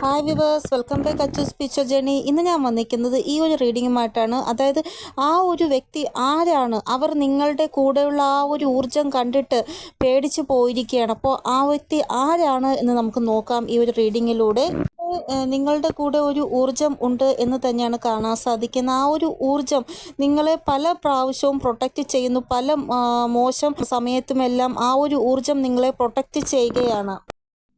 Hi viewers, welcome back Achu's picture journey. ഇന്ന് ഞാൻ വന്നിരിക്കുന്നത് ഈ ഒരു റീഡിങ്ങുമായിട്ടാണ്. അതായത് ആ ഒരു വ്യക്തി ആരാണ്, അവർ നിങ്ങളുടെ കൂടെയുള്ള ആ ഒരു ഊർജം കണ്ടിട്ട് പേടിച്ച് പോയിരിക്കുകയാണ്. അപ്പോൾ ആ വ്യക്തി ആരാണ് എന്ന് നമുക്ക് നോക്കാം ഈ ഒരു റീഡിങ്ങിലൂടെ. നിങ്ങളുടെ കൂടെ ഒരു ഊർജം ഉണ്ട് എന്ന് തന്നെയാണ് കാണാൻ സാധിക്കുന്നത്. ആ ഒരു ഊർജം നിങ്ങളെ പല പ്രാവശ്യവും പ്രൊട്ടക്റ്റ് ചെയ്യുന്നു. പല മോശം സമയത്തുമെല്ലാം ആ ഒരു ഊർജം നിങ്ങളെ പ്രൊട്ടക്റ്റ് ചെയ്യുകയാണ്.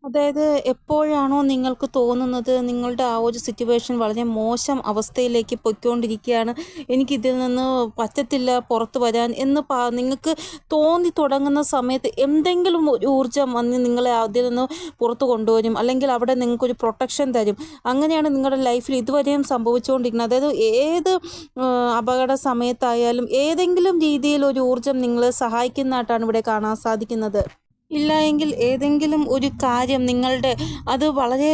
അതായത് എപ്പോഴാണോ നിങ്ങൾക്ക് തോന്നുന്നത് നിങ്ങളുടെ ആ ഒരു സിറ്റുവേഷൻ വളരെ മോശം അവസ്ഥയിലേക്ക് പൊയ്ക്കൊണ്ടിരിക്കുകയാണ്, എനിക്കിതിൽ നിന്ന് പറ്റത്തില്ല പുറത്ത് വരാൻ എന്ന് നിങ്ങൾക്ക് തോന്നി തുടങ്ങുന്ന സമയത്ത് എന്തെങ്കിലും ഒരു ഊർജ്ജം വന്ന് നിങ്ങളെ അതിൽ നിന്ന് പുറത്ത് കൊണ്ടുവരും, അല്ലെങ്കിൽ അവിടെ നിങ്ങൾക്കൊരു പ്രൊട്ടക്ഷൻ തരും. അങ്ങനെയാണ് നിങ്ങളുടെ ലൈഫിൽ ഇതുവരെയും സംഭവിച്ചുകൊണ്ടിരിക്കുന്നത്. അതായത് ഏത് അപകട സമയത്തായാലും ഏതെങ്കിലും രീതിയിൽ ഒരു ഊർജ്ജം നിങ്ങളെ സഹായിക്കുന്നതായിട്ടാണ് ഇവിടെ കാണാൻ സാധിക്കുന്നത്. ഇല്ല എങ്കിൽ ഏതെങ്കിലും ഒരു കാര്യം നിങ്ങളുടെ അത് വളരെ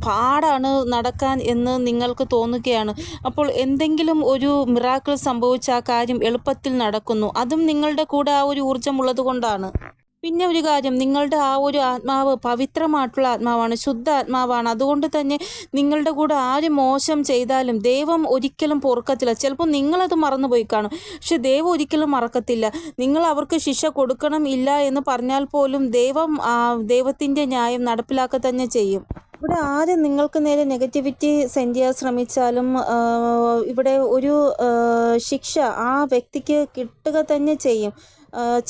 പാടാണ് നടക്കാൻ എന്ന് നിങ്ങൾക്ക് തോന്നുകയാണ്. അപ്പോൾ എന്തെങ്കിലും ഒരു മിറാക്കിൾ സംഭവിച്ച ആ കാര്യം എളുപ്പത്തിൽ നടക്കുന്നു. അതും നിങ്ങളുടെ കൂടെ ആ ഒരു ഊർജ്ജം ഉള്ളത് കൊണ്ടാണ്. പിന്നെ ഒരു കാര്യം, നിങ്ങളുടെ ആ ഒരു ആത്മാവ് പവിത്രമായിട്ടുള്ള ആത്മാവാണ്, ശുദ്ധ ആത്മാവാണ്. അതുകൊണ്ട് തന്നെ നിങ്ങളുടെ കൂടെ ആര് മോശം ചെയ്താലും ദൈവം ഒരിക്കലും പൊറുക്കത്തില്ല. ചിലപ്പോൾ നിങ്ങളത് മറന്നുപോയി കാണും, പക്ഷെ ദൈവം ഒരിക്കലും മറക്കത്തില്ല. നിങ്ങൾ അവർക്ക് ശിക്ഷ കൊടുക്കണം ഇല്ല എന്ന് പറഞ്ഞാൽ പോലും ദൈവത്തിൻ്റെ ന്യായം നടപ്പിലാക്കുക തന്നെ ചെയ്യും. ഇവിടെ ആര് നിങ്ങൾക്ക് നേരെ നെഗറ്റിവിറ്റി സെൻഡ് ചെയ്യാൻ ശ്രമിച്ചാലും ഇവിടെ ഒരു ശിക്ഷ ആ വ്യക്തിക്ക് കിട്ടുക തന്നെ ചെയ്യും.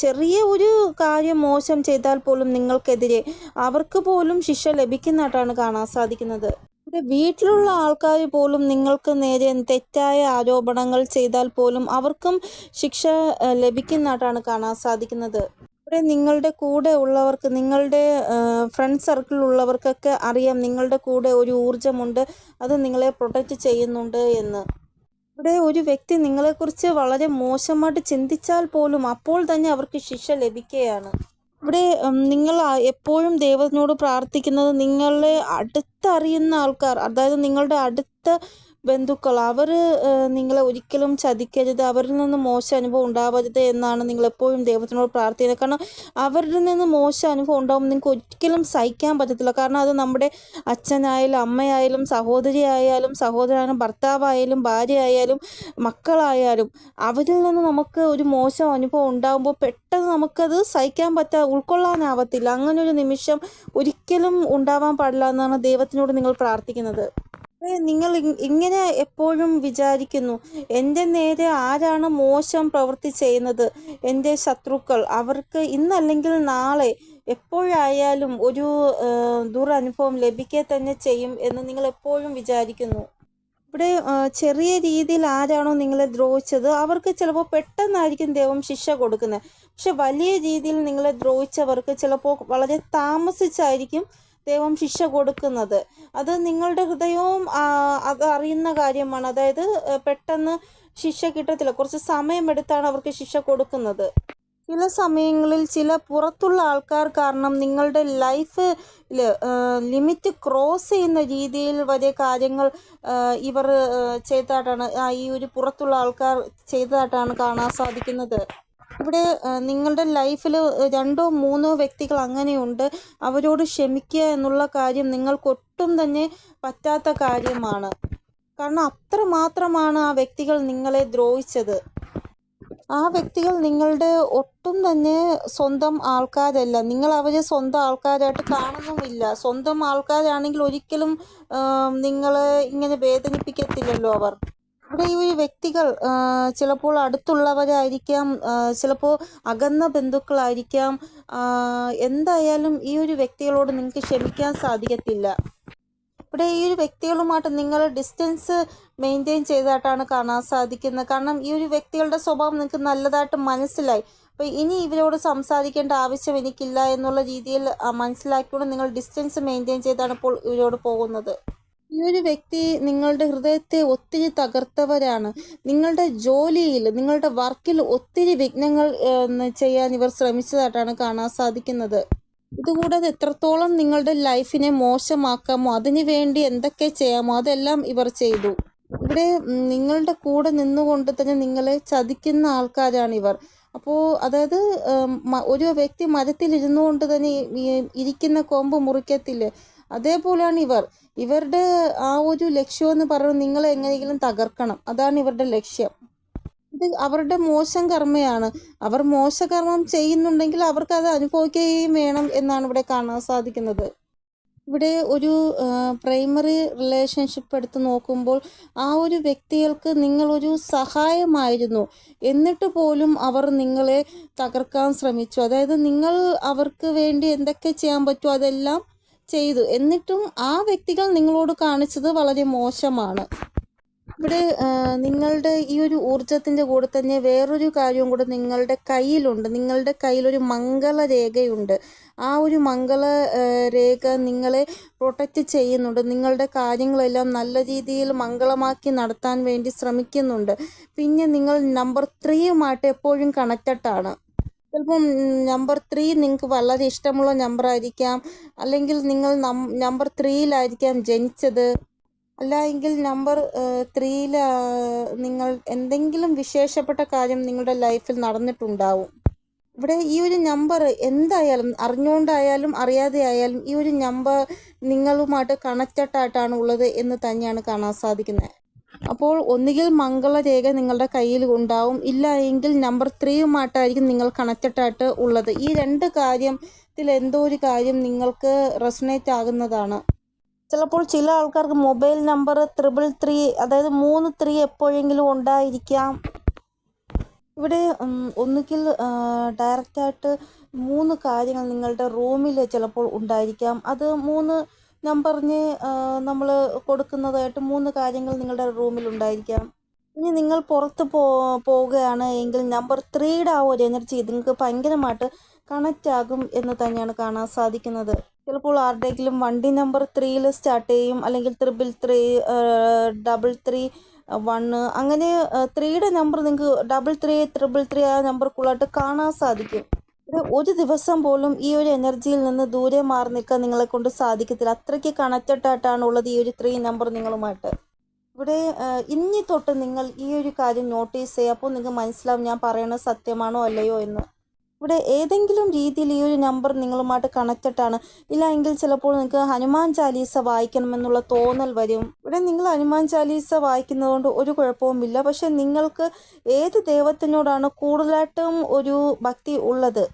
ചെറിയ ഒരു കാര്യം മോശം ചെയ്താൽ പോലും നിങ്ങൾക്കെതിരെ അവർക്ക് പോലും ശിക്ഷ ലഭിക്കുന്നതായിട്ടാണ് കാണാൻ സാധിക്കുന്നത്. ഇവിടെ വീട്ടിലുള്ള ആൾക്കാർ പോലും നിങ്ങൾക്ക് നേരെ തെറ്റായ ആരോപണങ്ങൾ ചെയ്താൽ പോലും അവർക്കും ശിക്ഷ ലഭിക്കുന്നതായിട്ടാണ് കാണാൻ സാധിക്കുന്നത്. ഇവിടെ നിങ്ങളുടെ കൂടെ ഉള്ളവർക്ക്, നിങ്ങളുടെ ഫ്രണ്ട് സർക്കിളിലുള്ളവർക്കൊക്കെ അറിയാം നിങ്ങളുടെ കൂടെ ഒരു ഊർജ്ജമുണ്ട്, അത് നിങ്ങളെ പ്രൊട്ടക്റ്റ് ചെയ്യുന്നുണ്ട് എന്ന്. ഇവിടെ ഒരു വ്യക്തി നിങ്ങളെക്കുറിച്ച് വളരെ മോശമായിട്ട് ചിന്തിച്ചാൽ പോലും അപ്പോൾ തന്നെ അവർക്ക് ശിക്ഷ ലഭിക്കുകയാണ്. ഇവിടെ നിങ്ങൾ എപ്പോഴും ദൈവത്തിനോട് പ്രാർത്ഥിക്കുന്നത് നിങ്ങളെ അടുത്തറിയുന്ന ആൾക്കാർ, അതായത് നിങ്ങളുടെ അടുത്ത ബന്ധുക്കൾ, അവർ നിങ്ങളെ ഒരിക്കലും ചതിക്കരുത്, അവരിൽ നിന്ന് മോശം അനുഭവം ഉണ്ടാവരുത് എന്നാണ് നിങ്ങൾ എപ്പോഴും ദൈവത്തിനോട് പ്രാർത്ഥിക്കുന്നത്. കാരണം അവരിൽ നിന്ന് മോശം അനുഭവം ഉണ്ടാകുമ്പോൾ നിങ്ങൾക്ക് ഒരിക്കലും സഹിക്കാൻ പറ്റത്തില്ല. കാരണം അത് നമ്മുടെ അച്ഛനായാലും അമ്മയായാലും സഹോദരിയായാലും സഹോദരനും ഭർത്താവായാലും ഭാര്യയായാലും മക്കളായാലും അവരിൽ നിന്ന് നമുക്ക് ഒരു മോശം അനുഭവം ഉണ്ടാകുമ്പോൾ പെട്ടെന്ന് നമുക്കത് സഹിക്കാൻ ഉൾക്കൊള്ളാനാവത്തില്ല. അങ്ങനെ ഒരു നിമിഷം ഒരിക്കലും ഉണ്ടാവാൻ പാടില്ല എന്നാണ് ദൈവത്തിനോട് നിങ്ങൾ പ്രാർത്ഥിക്കുന്നത്. നിങ്ങൾ ഇങ്ങനെ എപ്പോഴും വിചാരിക്കുന്നു, എൻ്റെ നേരെ ആരാണ് മോശം പ്രവൃത്തി ചെയ്യുന്നത്, എൻ്റെ ശത്രുക്കൾ, അവർക്ക് ഇന്നല്ലെങ്കിൽ നാളെ എപ്പോഴായാലും ഒരു ദുരനുഭവം ലഭിക്കുക തന്നെ ചെയ്യും എന്ന് നിങ്ങൾ എപ്പോഴും വിചാരിക്കുന്നു. ഇവിടെ ചെറിയ രീതിയിൽ ആരാണോ നിങ്ങളെ ദ്രോഹിച്ചത് അവർക്ക് ചിലപ്പോൾ പെട്ടെന്നായിരിക്കും ദൈവം ശിക്ഷ കൊടുക്കുന്നത്. പക്ഷെ വലിയ രീതിയിൽ നിങ്ങളെ ദ്രോഹിച്ചവർക്ക് ചിലപ്പോൾ വളരെ താമസിച്ചായിരിക്കും ദൈവം ശിക്ഷ കൊടുക്കുന്നത്. അത് നിങ്ങളുടെ ഹൃദയവും അത് അറിയുന്ന കാര്യമാണ്. അതായത് പെട്ടെന്ന് ശിക്ഷ കിട്ടത്തില്ല, കുറച്ച് സമയമെടുത്താണ് അവർക്ക് ശിക്ഷ കൊടുക്കുന്നത്. ചില സമയങ്ങളിൽ ചില പുറത്തുള്ള ആൾക്കാർ കാരണം നിങ്ങളുടെ ലൈഫിൽ ലിമിറ്റ് ക്രോസ് ചെയ്യുന്ന രീതിയിൽ വലിയ കാര്യങ്ങൾ ഇവർ ചെയ്തതായിട്ടാണ്, ഈ ഒരു പുറത്തുള്ള ആൾക്കാർ ചെയ്തതായിട്ടാണ് കാണാൻ സാധിക്കുന്നത്. ഇവിടെ നിങ്ങളുടെ ലൈഫിൽ 2-3 വ്യക്തികൾ അങ്ങനെയുണ്ട്. അവരോട് ക്ഷമിക്കുക എന്നുള്ള കാര്യം നിങ്ങൾക്കൊട്ടും തന്നെ പറ്റാത്ത കാര്യമാണ്. കാരണം അത്രമാത്രമാണ് ആ വ്യക്തികൾ നിങ്ങളെ ദ്രോഹിച്ചത്. ആ വ്യക്തികൾ നിങ്ങളുടെ ഒട്ടും തന്നെ സ്വന്തം ആൾക്കാരല്ല. നിങ്ങൾ അവരെ സ്വന്തം ആൾക്കാരായിട്ട് കാണുന്നുമില്ല. സ്വന്തം ആൾക്കാരാണെങ്കിൽ ഒരിക്കലും നിങ്ങളെ ഇങ്ങനെ വേദനിപ്പിക്കത്തില്ലല്ലോ അവർ. ഇവിടെ ഈ ഒരു വ്യക്തികൾ ചിലപ്പോൾ അടുത്തുള്ളവരായിരിക്കാം, ചിലപ്പോൾ അകന്ന ബന്ധുക്കളായിരിക്കാം. എന്തായാലും ഈ ഒരു വ്യക്തികളോട് നിങ്ങൾക്ക് ക്ഷമിക്കാൻ സാധിക്കത്തില്ല. ഇവിടെ ഈ ഒരു വ്യക്തികളുമായിട്ട് നിങ്ങൾ ഡിസ്റ്റൻസ് മെയിൻറ്റെയിൻ ചെയ്തതായിട്ടാണ് കാണാൻ സാധിക്കുന്നത്. കാരണം ഈ ഒരു വ്യക്തികളുടെ സ്വഭാവം നിങ്ങൾക്ക് നല്ലതായിട്ട് മനസ്സിലായി. അപ്പോൾ ഇനി ഇവരോട് സംസാരിക്കേണ്ട ആവശ്യം എനിക്കില്ല എന്നുള്ള രീതിയിൽ മനസ്സിലാക്കിക്കൊണ്ട് നിങ്ങൾ ഡിസ്റ്റൻസ് മെയിൻറ്റെയിൻ ചെയ്താണ് ഇപ്പോൾ ഇവരോട് പോകുന്നത്. ഈ ഒരു വ്യക്തി നിങ്ങളുടെ ഹൃദയത്തെ ഒത്തിരി തകർത്തവരാണ്. നിങ്ങളുടെ ജോലിയിൽ, നിങ്ങളുടെ വർക്കിൽ ഒത്തിരി വിഘ്നങ്ങൾ ചെയ്യാൻ ഇവർ ശ്രമിച്ചതായിട്ടാണ് കാണാൻ സാധിക്കുന്നത്. ഇതുകൂടാതെ എത്രത്തോളം നിങ്ങളുടെ ലൈഫിനെ മോശമാക്കാമോ അതിനു വേണ്ടി എന്തൊക്കെ ചെയ്യാമോ അതെല്ലാം ഇവർ ചെയ്തു. ഇവിടെ നിങ്ങളുടെ കൂടെ നിന്നുകൊണ്ട് തന്നെ നിങ്ങളെ ചതിക്കുന്ന ആൾക്കാരാണ് ഇവർ. അപ്പോൾ അതായത് ഒരു വ്യക്തി മരത്തിൽ ഇരുന്നു കൊണ്ട് തന്നെ ഇരിക്കുന്ന കൊമ്പ് മുറിക്കത്തില്ലേ, അതേപോലെയാണ് ഇവരുടെ ആ ഒരു ലക്ഷ്യമെന്ന് പറയുന്നത് നിങ്ങളെ എങ്ങനെയെങ്കിലും തകർക്കണം. അതാണ് ഇവരുടെ ലക്ഷ്യം. ഇത് അവരുടെ മോശം കർമ്മയാണ്. അവർ മോശകർമ്മം ചെയ്യുന്നുണ്ടെങ്കിൽ അവർക്കത് അനുഭവിക്കുകയും വേണം എന്നാണ് ഇവിടെ കാണാൻ സാധിക്കുന്നത്. ഇവിടെ ഒരു പ്രൈമറി റിലേഷൻഷിപ്പ് എടുത്ത് നോക്കുമ്പോൾ ആ ഒരു വ്യക്തികൾക്ക് നിങ്ങളൊരു സഹായമായിരുന്നു. എന്നിട്ട് പോലും അവർ നിങ്ങളെ തകർക്കാൻ ശ്രമിച്ചു. അതായത് നിങ്ങൾ അവർക്ക് വേണ്ടി എന്തൊക്കെ ചെയ്യാൻ പറ്റുമോ അതെല്ലാം ചെയ്തു. എന്നിട്ടും ആ വ്യക്തികൾ നിങ്ങളോട് കാണിച്ചത് വളരെ മോശമാണ്. ഇവിടെ നിങ്ങളുടെ ഈ ഒരു ഊർജത്തിൻ്റെ കൂടെ തന്നെ വേറൊരു കാര്യവും കൂടെ നിങ്ങളുടെ കയ്യിലുണ്ട്. നിങ്ങളുടെ കയ്യിലൊരു മംഗള രേഖയുണ്ട്. ആ ഒരു മംഗള രേഖ നിങ്ങളെ പ്രൊട്ടക്റ്റ് ചെയ്യുന്നുണ്ട്. നിങ്ങളുടെ കാര്യങ്ങളെല്ലാം നല്ല രീതിയിൽ മംഗളമാക്കി നടത്താൻ വേണ്ടി ശ്രമിക്കുന്നുണ്ട്. പിന്നെ നിങ്ങൾ നമ്പർ 3യുമായിട്ട് എപ്പോഴും കണക്റ്റഡാണ്. ചിലപ്പം നമ്പർ 3 നിങ്ങൾക്ക് വളരെ ഇഷ്ടമുള്ള നമ്പറായിരിക്കാം. അല്ലെങ്കിൽ നിങ്ങൾ നമ്പർ 3യിലായിരിക്കാം ജനിച്ചത്. അല്ല എങ്കിൽ നമ്പർ 3യിൽ നിങ്ങൾ എന്തെങ്കിലും വിശേഷപ്പെട്ട കാര്യം നിങ്ങളുടെ ലൈഫിൽ നടന്നിട്ടുണ്ടാവും. ഇവിടെ ഈ ഒരു നമ്പർ എന്തായാലും അറിഞ്ഞുകൊണ്ടായാലും അറിയാതെ ആയാലും ഈ ഒരു നമ്പർ നിങ്ങളുമായിട്ട് കണക്റ്റഡ് ആയിട്ടാണ് ഉള്ളത് എന്ന് തന്നെയാണ് കാണാൻ സാധിക്കുന്നത്. അപ്പോൾ ഒന്നുകിൽ മംഗളരേഖ നിങ്ങളുടെ കയ്യിൽ ഉണ്ടാവും, ഇല്ല എങ്കിൽ നമ്പർ 3യുമായിട്ടായിരിക്കും നിങ്ങൾ കണക്റ്റഡ് ആയിട്ട് ഉള്ളത്. ഈ 2 കാര്യത്തിൽ എന്തോ ഒരു കാര്യം നിങ്ങൾക്ക് റെസൊനേറ്റ് ആകുന്നതാണ്. ചിലപ്പോൾ ചില ആൾക്കാർക്ക് മൊബൈൽ നമ്പർ 333, അതായത് 3 എപ്പോഴെങ്കിലും ഉണ്ടായിരിക്കാം. ഇവിടെ ഒന്നുകിൽ ഡയറക്റ്റായിട്ട് 3 കാര്യങ്ങൾ നിങ്ങളുടെ റൂമിൽ ചിലപ്പോൾ ഉണ്ടായിരിക്കാം. അത് 3 നമ്പറിന് നമ്മൾ കൊടുക്കുന്നതായിട്ട് 3 കാര്യങ്ങൾ നിങ്ങളുടെ റൂമിൽ ഉണ്ടായിരിക്കാം. ഇനി നിങ്ങൾ പുറത്ത് പോവുകയാണ് എങ്കിൽ നമ്പർ 3യുടെ ആ ഒരു എനർജി നിങ്ങൾക്ക് ഭയങ്കരമായിട്ട് കണക്റ്റ് ആകും എന്ന് തന്നെയാണ് കാണാൻ സാധിക്കുന്നത്. ചിലപ്പോൾ ആരുടെയെങ്കിലും വണ്ടി നമ്പർ 3യിൽ സ്റ്റാർട്ട് ചെയ്യും, അല്ലെങ്കിൽ 333 അങ്ങനെ 3യുടെ നമ്പർ നിങ്ങൾക്ക് 333 ആ നമ്പർക്കുള്ളായിട്ട് കാണാൻ സാധിക്കും. ഒരു ദിവസം പോലും ഈ ഒരു എനർജിയിൽ നിന്ന് ദൂരെ മാറി നിൽക്കാൻ നിങ്ങളെ കൊണ്ട് സാധിക്കത്തില്ല. അത്രയ്ക്ക് കണക്റ്റഡ് ആയിട്ടാണ് ഉള്ളത് ഈ ഒരു 3 നമ്പർ നിങ്ങളുമായിട്ട്. ഇവിടെ ഇനി തൊട്ട് നിങ്ങൾ ഈ ഒരു കാര്യം നോട്ടീസ് ചെയ്യുക. അപ്പോൾ നിങ്ങൾക്ക് മനസ്സിലാവും ഞാൻ പറയുന്നത് സത്യമാണോ അല്ലയോ എന്ന്. ഇവിടെ ഏതെങ്കിലും രീതിയിൽ ഈ ഒരു നമ്പർ നിങ്ങളുമായിട്ട് കണക്റ്റഡ് ആണ്. ഇല്ല എങ്കിൽ ചിലപ്പോൾ നിങ്ങൾക്ക് ഹനുമാൻ ചാലീസ വായിക്കണമെന്നുള്ള തോന്നൽ വരും. ഇവിടെ നിങ്ങൾ ഹനുമാൻ ചാലീസ വായിക്കുന്നതുകൊണ്ട് ഒരു കുഴപ്പവുമില്ല. പക്ഷെ നിങ്ങൾക്ക് ഏത് ദൈവത്തിനോടാണ് കൂടുതലായിട്ടും ഒരു ഭക്തി ഉള്ളത്,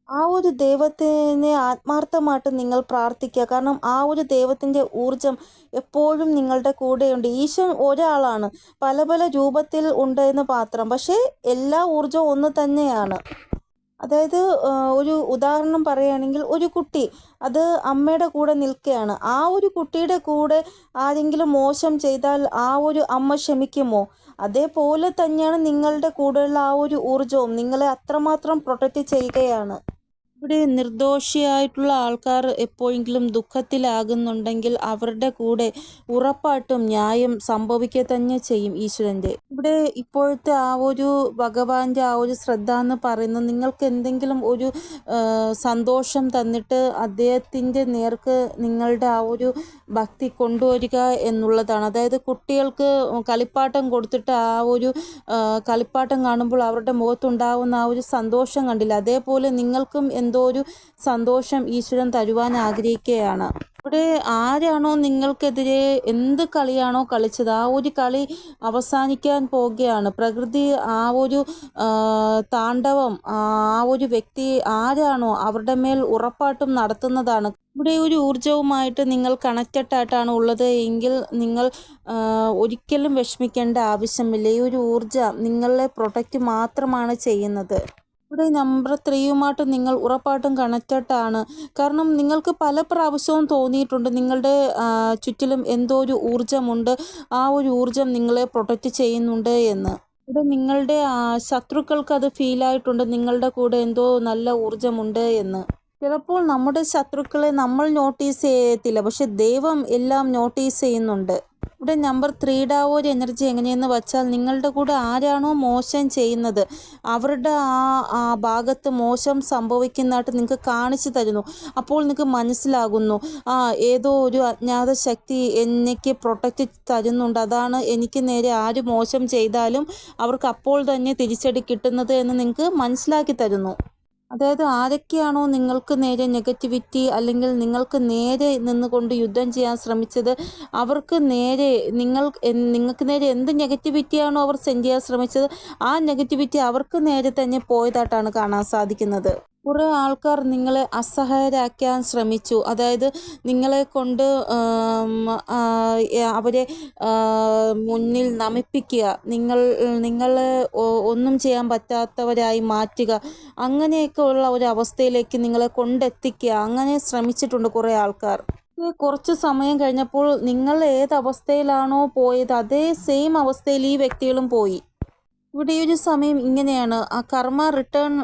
ആ ഒരു ദൈവത്തിനെ ആത്മാർത്ഥമായിട്ട് നിങ്ങൾ പ്രാർത്ഥിക്കുക. കാരണം ആ ഒരു ദൈവത്തിൻ്റെ ഊർജം എപ്പോഴും നിങ്ങളുടെ കൂടെയുണ്ട്. ഈശോ ഒരാളാണ്, പല പല രൂപത്തിൽ ഉണ്ട് എന്ന് മാത്രം. പക്ഷേ എല്ലാ ഊർജവും ഒന്ന് തന്നെയാണ്. അതായത് ഒരു ഉദാഹരണം പറയുകയാണെങ്കിൽ, ഒരു കുട്ടി അത് അമ്മയുടെ കൂടെ നിൽക്കുകയാണ്. ആ ഒരു കുട്ടിയുടെ കൂടെ ആരെങ്കിലും മോശം ചെയ്താൽ ആ ഒരു അമ്മ ക്ഷമിക്കുമോ? അതേപോലെ തന്നെയാണ് നിങ്ങളുടെ കൂടെയുള്ള ആ ഒരു ഊർജവും നിങ്ങളെ അത്രമാത്രം പ്രൊട്ടക്റ്റ് ചെയ്യുകയാണ്. ഇവിടെ നിർദോഷിയായിട്ടുള്ള ആൾക്കാർ എപ്പോഴെങ്കിലും ദുഃഖത്തിലാകുന്നുണ്ടെങ്കിൽ അവരുടെ കൂടെ ഉറപ്പായിട്ടും ന്യായം സംഭവിക്കുക തന്നെ ചെയ്യും ഈശ്വരൻ്റെ. ഇവിടെ ഇപ്പോഴത്തെ ആ ഒരു ഭഗവാന്റെ ആ ഒരു ശ്രദ്ധ എന്ന് പറയുന്നത് നിങ്ങൾക്ക് എന്തെങ്കിലും ഒരു സന്തോഷം തന്നിട്ട് അദ്ദേഹത്തിൻ്റെ നേർക്ക് നിങ്ങളുടെ ആ ഒരു ഭക്തി കൊണ്ടുവരിക എന്നുള്ളതാണ്. അതായത് കുട്ടികൾക്ക് കളിപ്പാട്ടം കൊടുത്തിട്ട് ആ ഒരു കളിപ്പാട്ടം കാണുമ്പോൾ അവരുടെ മുഖത്തുണ്ടാകുന്ന ആ ഒരു സന്തോഷം കണ്ടില്ല, അതേപോലെ നിങ്ങൾക്കും എന്തോ ഒരു സന്തോഷം ഈശ്വരൻ തരുവാൻ ആഗ്രഹിക്കുകയാണ്. ഇവിടെ ആരാണോ നിങ്ങൾക്കെതിരെ എന്ത് കളിയാണോ കളിച്ചത് ആ ഒരു കളി അവസാനിക്കാൻ പോവുകയാണ്. പ്രകൃതി ആ ഒരു താണ്ഡവം ആ ഒരു വ്യക്തി ആരാണോ അവരുടെ മേൽ ഉറപ്പായിട്ടും നടത്തുന്നതാണ്. ഇവിടെ ഒരു ഊർജവുമായിട്ട് നിങ്ങൾ കണക്റ്റഡ് ആയിട്ടാണ് ഉള്ളത് എങ്കിൽ നിങ്ങൾ ഒരിക്കലും വിഷമിക്കേണ്ട ആവശ്യമില്ല. ഈ ഒരു ഊർജം നിങ്ങളെ പ്രൊട്ടക്റ്റ് മാത്രമാണ് ചെയ്യുന്നത്. ഇവിടെ നമ്പർ 3യുമായിട്ട് നിങ്ങൾ ഉറപ്പായിട്ടും കണക്റ്റഡ് ആണ്. കാരണം നിങ്ങൾക്ക് പല പ്രാവശ്യവും തോന്നിയിട്ടുണ്ട് നിങ്ങളുടെ ചുറ്റിലും എന്തോ ഒരു ഊർജമുണ്ട്, ആ ഒരു ഊർജം നിങ്ങളെ പ്രൊട്ടക്റ്റ് ചെയ്യുന്നുണ്ട് എന്ന്. ഇവിടെ നിങ്ങളുടെ ശത്രുക്കൾക്ക് അത് ഫീലായിട്ടുണ്ട് നിങ്ങളുടെ കൂടെ എന്തോ നല്ല ഊർജമുണ്ട് എന്ന്. ചിലപ്പോൾ നമ്മുടെ ശത്രുക്കളെ നമ്മൾ നോട്ടീസ് ചെയ്യത്തില്ല, പക്ഷെ ദൈവം എല്ലാം നോട്ടീസ് ചെയ്യുന്നുണ്ട്. ഇവിടെ നമ്പർ 3യുടെ ആ ഒരു എനർജി എങ്ങനെയെന്ന് വെച്ചാൽ, നിങ്ങളുടെ കൂടെ ആരാണോ മോശം ചെയ്യുന്നത് അവരുടെ ആ ഭാഗത്ത് മോശം സംഭവിക്കുന്നതായിട്ട് നിങ്ങൾക്ക് കാണിച്ചു തരുന്നു. അപ്പോൾ നിങ്ങൾക്ക് മനസ്സിലാകുന്നു ഏതോ ഒരു അജ്ഞാത ശക്തി എനിക്ക് പ്രൊട്ടക്റ്റ് തരുന്നുണ്ട്, അതാണ് എനിക്ക് നേരെ ആര് മോശം ചെയ്താലും അവർക്ക് അപ്പോൾ തന്നെ തിരിച്ചടി കിട്ടുന്നത് എന്ന് നിങ്ങൾക്ക് മനസ്സിലാക്കി തരുന്നു. അതായത് ആരൊക്കെയാണോ നിങ്ങൾക്ക് നേരെ നെഗറ്റിവിറ്റി അല്ലെങ്കിൽ നിങ്ങൾക്ക് നേരെ നിന്നുകൊണ്ട് യുദ്ധം ചെയ്യാൻ ശ്രമിച്ചത്, അവർക്ക് നേരെ നിങ്ങൾക്ക് നേരെ എന്ത് നെഗറ്റിവിറ്റിയാണോ അവർ സെൻഡ് ചെയ്യാൻ ശ്രമിച്ചത്, ആ നെഗറ്റിവിറ്റി അവർക്ക് നേരെ തന്നെ പോയതായിട്ടാണ് കാണാൻ സാധിക്കുന്നത്. കുറേ ആൾക്കാർ നിങ്ങളെ അസഹായരാക്കാൻ ശ്രമിച്ചു. അതായത് നിങ്ങളെ കൊണ്ട് അവരെ മുന്നിൽ നമിപ്പിക്കുക, നിങ്ങളെ ഒന്നും ചെയ്യാൻ പറ്റാത്തവരായി മാറ്റുക, അങ്ങനെയൊക്കെ ഉള്ള ഒരു അവസ്ഥയിലേക്ക് നിങ്ങളെ കൊണ്ടെത്തിക്കുക, അങ്ങനെ ശ്രമിച്ചിട്ടുണ്ട് കുറേ ആൾക്കാർ. കുറച്ച് സമയം കഴിഞ്ഞപ്പോൾ നിങ്ങൾ ഏത് അവസ്ഥയിലാണോ പോയത് അതേ സെയിം അവസ്ഥയിൽ ഈ വ്യക്തികളും പോയി. ഇവിടെ ഒരു സമയം ഇങ്ങനെയാണ്, ആ കർമ്മ റിട്ടേൺ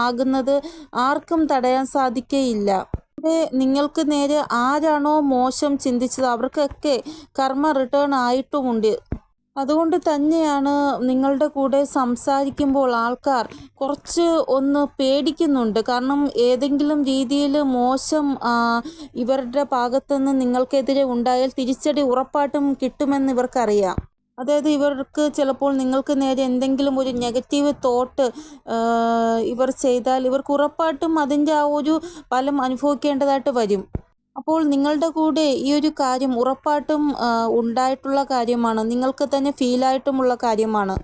ആകുന്നത് ആർക്കും തടയാൻ സാധിക്കുകയില്ല. ഇവിടെ നിങ്ങൾക്ക് നേരെ ആരാണോ മോശം ചിന്തിച്ചത് അവർക്കൊക്കെ കർമ്മ റിട്ടേൺ ആയിട്ടുമുണ്ട്. അതുകൊണ്ട് തന്നെയാണ് നിങ്ങളുടെ കൂടെ സംസാരിക്കുമ്പോൾ ആൾക്കാർ കുറച്ച് ഒന്ന് പേടിക്കുന്നുണ്ട്. കാരണം ഏതെങ്കിലും രീതിയിൽ മോശം ഇവരുടെ ഭാഗത്തുനിന്ന് നിങ്ങൾക്കെതിരെ ഉണ്ടായാൽ തിരിച്ചടി ഉറപ്പായിട്ടും കിട്ടുമെന്ന് ഇവർക്കറിയാം. അതായത് ഇവർക്ക് ചിലപ്പോൾ നിങ്ങൾക്ക് നേരെ എന്തെങ്കിലും ഒരു നെഗറ്റീവ് തോട്ട് ഇവർ ചെയ്താൽ ഇവർക്ക് ഉറപ്പായിട്ടും അതിൻ്റെ ആ ഒരു ഫലം അനുഭവിക്കേണ്ടതായിട്ട് വരും. അപ്പോൾ നിങ്ങളുടെ കൂടെ ഈ ഒരു കാര്യം ഉറപ്പായിട്ടും ഉണ്ടായിട്ടുള്ള കാര്യമാണ്, നിങ്ങൾക്ക് തന്നെ ഫീലായിട്ടുമുള്ള കാര്യമാണ്.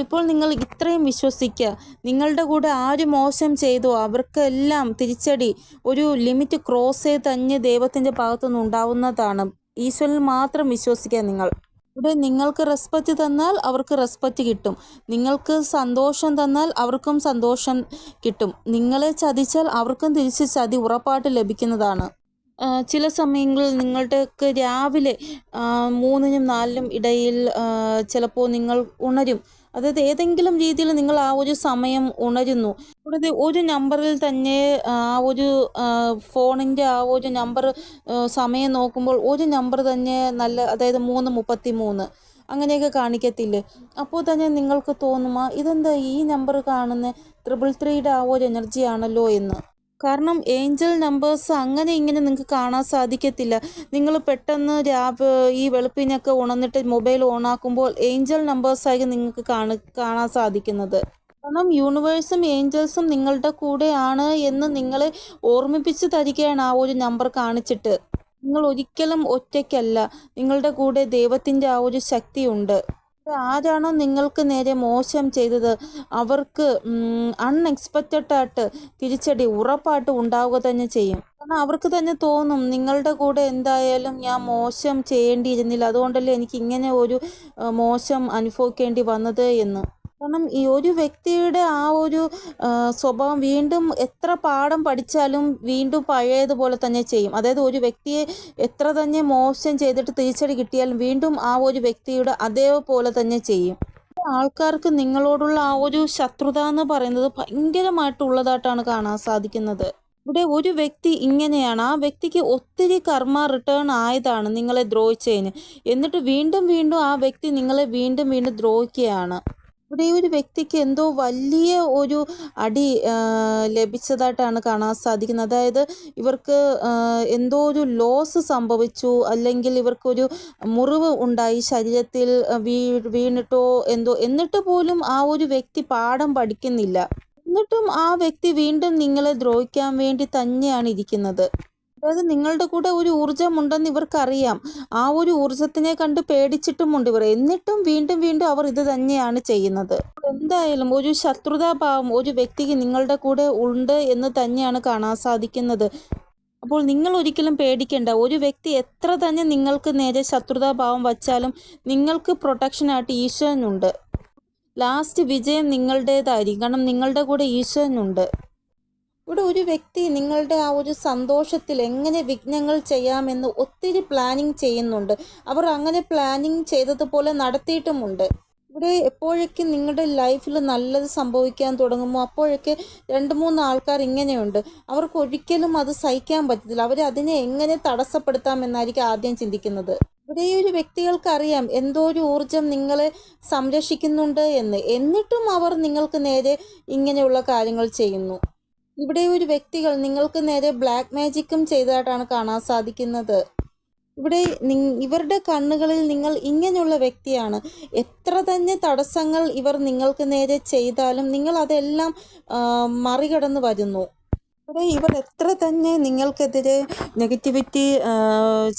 ഇപ്പോൾ നിങ്ങൾ ഇത്രയും വിശ്വസിക്കുക, നിങ്ങളുടെ കൂടെ ആര് മോശം ചെയ്തോ അവർക്കെല്ലാം തിരിച്ചടി ഒരു ലിമിറ്റ് ക്രോസ് ചെയ്ത് തന്നെ ദൈവത്തിൻ്റെ ഭാഗത്തുനിന്ന് ഉണ്ടാവുന്നതാണ്. ഈശ്വരനിൽ മാത്രം വിശ്വസിക്കുക നിങ്ങൾ. ഇവിടെ നിങ്ങൾക്ക് റെസ്പെക്റ്റ് തന്നാൽ അവർക്ക് റെസ്പെക്റ്റ് കിട്ടും, നിങ്ങൾക്ക് സന്തോഷം തന്നാൽ അവർക്കും സന്തോഷം കിട്ടും, നിങ്ങളെ ചതിച്ചാൽ അവർക്കും തിരിച്ച് ചതി ഉറപ്പായിട്ട് ലഭിക്കുന്നതാണ്. ചില സമയങ്ങളിൽ നിങ്ങളുടെയൊക്കെ രാവിലെ 3-നും 4-നും ഇടയിൽ ചിലപ്പോൾ നിങ്ങൾ ഉണരും. അതായത് ഏതെങ്കിലും രീതിയിൽ നിങ്ങൾ ആ ഒരു സമയം ഉണരുന്നു. കൂടാതെ ഒരു നമ്പറിൽ തന്നെ ആ ഒരു ഫോണിൻ്റെ ആ ഒരു നമ്പർ സമയം നോക്കുമ്പോൾ ഒരു നമ്പർ തന്നെ അതായത് 3:33 അങ്ങനെയൊക്കെ കാണിക്കത്തില്ലേ. അപ്പോൾ തന്നെ നിങ്ങൾക്ക് തോന്നുമോ ഇതെന്താ ഈ നമ്പർ കാണുന്നത് 333യുടെ ആ ഒരു എനർജി ആണല്ലോ എന്ന്. കാരണം ഏഞ്ചൽ നമ്പേഴ്സ് അങ്ങനെ ഇങ്ങനെ നിങ്ങൾക്ക് കാണാൻ സാധിക്കത്തില്ല. നിങ്ങൾ പെട്ടെന്ന് ഈ വെളുപ്പിനൊക്കെ ഉണർന്നിട്ട് മൊബൈൽ ഓണാക്കുമ്പോൾ ഏഞ്ചൽ നമ്പേഴ്സായിരിക്കും നിങ്ങൾക്ക് കാണാൻ സാധിക്കുന്നത്. കാരണം യൂണിവേഴ്സും ഏഞ്ചൽസും നിങ്ങളുടെ കൂടെയാണ് എന്ന് നിങ്ങളെ ഓർമ്മിപ്പിച്ച് തരികയാണ് ആ ഒരു നമ്പർ കാണിച്ചിട്ട്. നിങ്ങൾ ഒരിക്കലും ഒറ്റയ്ക്കല്ല, നിങ്ങളുടെ കൂടെ ദൈവത്തിൻ്റെ ആ ഒരു ശക്തിയുണ്ട്. ആരാണോ നിങ്ങൾക്ക് നേരെ മോശം ചെയ്തത് അവർക്ക് അൺഎക്സ്പെക്റ്റഡ് ആയിട്ട് തിരിച്ചടി ഉറപ്പായിട്ട് ഉണ്ടാവുക തന്നെ ചെയ്യും. കാരണം അവർക്ക് തന്നെ തോന്നും നിങ്ങളുടെ കൂടെ എന്തായാലും ഞാൻ മോശം ചെയ്യേണ്ടിയിരുന്നില്ല, അതുകൊണ്ടല്ലേ എനിക്ക് ഇങ്ങനെ ഒരു മോശം അനുഭവിക്കേണ്ടി വന്നത് എന്ന്. കാരണം ഈ ഒരു വ്യക്തിയുടെ ആ ഒരു സ്വഭാവം വീണ്ടും എത്ര പാഠം പഠിച്ചാലും വീണ്ടും പഴയതുപോലെ തന്നെ ചെയ്യും. അതായത് ഒരു വ്യക്തിയെ എത്ര തന്നെ മോശം ചെയ്തിട്ട് തിരിച്ചടി കിട്ടിയാലും വീണ്ടും ആ ഒരു വ്യക്തിയുടെ അതേപോലെ തന്നെ ചെയ്യും. ആൾക്കാർക്ക് നിങ്ങളോടുള്ള ആ ഒരു ശത്രുത എന്ന് പറയുന്നത് ഭയങ്കരമായിട്ടുള്ളതായിട്ടാണ് കാണാൻ സാധിക്കുന്നത്. ഇവിടെ ഒരു വ്യക്തി ഇങ്ങനെയാണ്, ആ വ്യക്തിക്ക് ഒത്തിരി കർമ്മ റിട്ടേൺ ആയതാണ് നിങ്ങളെ ദ്രോഹിച്ചതിന്, എന്നിട്ട് വീണ്ടും വീണ്ടും ആ വ്യക്തി നിങ്ങളെ വീണ്ടും വീണ്ടും ദ്രോഹിക്കുകയാണ്. ഇവിടെ ഈ ഒരു വ്യക്തിക്ക് എന്തോ വലിയ ഒരു അടി ലഭിച്ചതായിട്ടാണ് കാണാൻ സാധിക്കുന്നത്. അതായത് ഇവർക്ക് എന്തോ ഒരു ലോസ് സംഭവിച്ചു, അല്ലെങ്കിൽ ഇവർക്കൊരു മുറിവ് ഉണ്ടായി ശരീരത്തിൽ വീണിട്ടോ എന്തോ, എന്നിട്ട് പോലും ആ ഒരു വ്യക്തി പാഠം പഠിക്കുന്നില്ല. എന്നിട്ടും ആ വ്യക്തി വീണ്ടും നിങ്ങളെ ദ്രോഹിക്കാൻ വേണ്ടി തന്നെയാണ് ഇരിക്കുന്നത്. അതായത് നിങ്ങളുടെ കൂടെ ഒരു ഊർജ്ജമുണ്ടെന്ന് ഇവർക്കറിയാം, ആ ഒരു ഊർജ്ജത്തിനെ കണ്ട് പേടിച്ചിട്ടുമുണ്ട് ഇവർ, എന്നിട്ടും വീണ്ടും വീണ്ടും അവർ ഇത് തന്നെയാണ് ചെയ്യുന്നത്. എന്തായാലും ഒരു ശത്രുതാഭാവം ഒരു വ്യക്തിക്ക് നിങ്ങളുടെ കൂടെ ഉണ്ട് എന്ന് തന്നെയാണ് കാണാൻ സാധിക്കുന്നത്. അപ്പോൾ നിങ്ങൾ ഒരിക്കലും പേടിക്കേണ്ട, ഒരു വ്യക്തി എത്ര തന്നെ നിങ്ങൾക്ക് നേരെ ശത്രുതാഭാവം വച്ചാലും നിങ്ങൾക്ക് പ്രൊട്ടക്ഷനായിട്ട് ഈശ്വരനുണ്ട്. ലാസ്റ്റ് വിജയം നിങ്ങളുടേതായിരിക്കും, കാരണം നിങ്ങളുടെ കൂടെ ഈശ്വരനുണ്ട്. ഇവിടെ ഒരു വ്യക്തി നിങ്ങളുടെ ആ ഒരു സന്തോഷത്തിൽ എങ്ങനെ വിഘ്നങ്ങൾ ചെയ്യാമെന്ന് ഒത്തിരി പ്ലാനിങ് ചെയ്യുന്നുണ്ട്. അവർ അങ്ങനെ പ്ലാനിങ് ചെയ്തതുപോലെ നടത്തിയിട്ടുമുണ്ട്. ഇവിടെ എപ്പോഴൊക്കെ നിങ്ങളുടെ ലൈഫിൽ നല്ലത് സംഭവിക്കാൻ തുടങ്ങുമോ അപ്പോഴൊക്കെ 2-3 ആൾക്കാർ ഇങ്ങനെയുണ്ട്. അവർക്ക് ഒരിക്കലും അത് സഹിക്കാൻ പറ്റത്തില്ല, അവർ അതിനെ എങ്ങനെ തടസ്സപ്പെടുത്താമെന്നായിരിക്കും ആദ്യം ചിന്തിക്കുന്നത്. ഇവിടെ ഈ ഒരു വ്യക്തികൾക്കറിയാം എന്തോ ഒരു ഊർജം നിങ്ങളെ സംരക്ഷിക്കുന്നുണ്ട് എന്ന്, എന്നിട്ടും അവർ നിങ്ങൾക്ക് നേരെ ഇങ്ങനെയുള്ള കാര്യങ്ങൾ ചെയ്യുന്നു. ഇവിടെ ഒരു വ്യക്തികൾ നിങ്ങൾക്ക് നേരെ ബ്ലാക്ക് മാജിക്കും ചെയ്തതായിട്ടാണ് കാണാൻ സാധിക്കുന്നത്. ഇവിടെ ഇവരുടെ കണ്ണുകളിൽ നിങ്ങൾ ഇങ്ങനെയുള്ള വ്യക്തിയാണ്. എത്ര തന്നെ തടസ്സങ്ങൾ ഇവർ നിങ്ങൾക്ക് നേരെ ചെയ്താലും നിങ്ങൾ അതെല്ലാം മറികടന്ന് വരുന്നു. ഇവിടെ ഇവർ എത്ര തന്നെ നിങ്ങൾക്കെതിരെ നെഗറ്റിവിറ്റി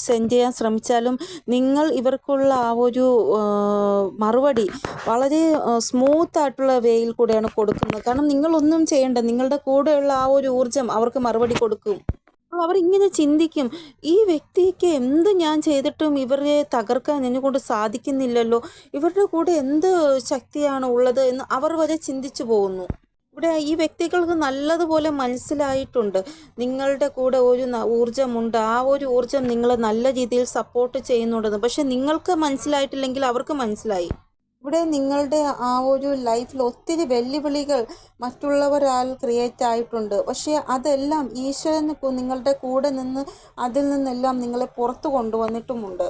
സെൻഡ് ചെയ്യാൻ ശ്രമിച്ചാലും നിങ്ങൾ ഇവർക്കുള്ള ആ ഒരു മറുപടി വളരെ സ്മൂത്തായിട്ടുള്ള വേയിൽ കൂടെയാണ് കൊടുക്കുന്നത്. കാരണം നിങ്ങളൊന്നും ചെയ്യേണ്ട, നിങ്ങളുടെ കൂടെയുള്ള ആ ഒരു ഊർജം അവർക്ക് മറുപടി കൊടുക്കും. അവരിങ്ങനെ ചിന്തിക്കും, ഈ വ്യക്തിക്ക് എന്ത് ഞാൻ ചെയ്തിട്ടും ഇവരെ തകർക്കാൻ എന്നെക്കൊണ്ട് സാധിക്കുന്നില്ലല്ലോ, ഇവരുടെ കൂടെ എന്ത് ശക്തിയാണ് ഉള്ളത് എന്ന് അവർ വരെ ചിന്തിച്ചു പോകുന്നു. ഇവിടെ ഈ വ്യക്തികൾക്ക് നല്ലതുപോലെ മനസ്സിലായിട്ടുണ്ട് നിങ്ങളുടെ കൂടെ ഒരു ഊർജ്ജമുണ്ട്, ആ ഒരു ഊർജ്ജം നിങ്ങളെ നല്ല രീതിയിൽ സപ്പോർട്ട് ചെയ്യുന്നുണ്ടെന്ന്. പക്ഷെ നിങ്ങൾക്ക് മനസ്സിലായിട്ടില്ലെങ്കിൽ അവർക്ക് മനസ്സിലായി. ഇവിടെ നിങ്ങളുടെ ആ ഒരു ലൈഫിൽ ഒത്തിരി വെല്ലുവിളികൾ മറ്റുള്ളവരാൽ ക്രിയേറ്റ് ആയിട്ടുണ്ട്. പക്ഷേ അതെല്ലാം ഈശ്വരൻ നിങ്ങളുടെ കൂടെ നിന്ന് അതിൽ നിന്നെല്ലാം നിങ്ങളെ പുറത്തു കൊണ്ടുവന്നിട്ടുമുണ്ട്.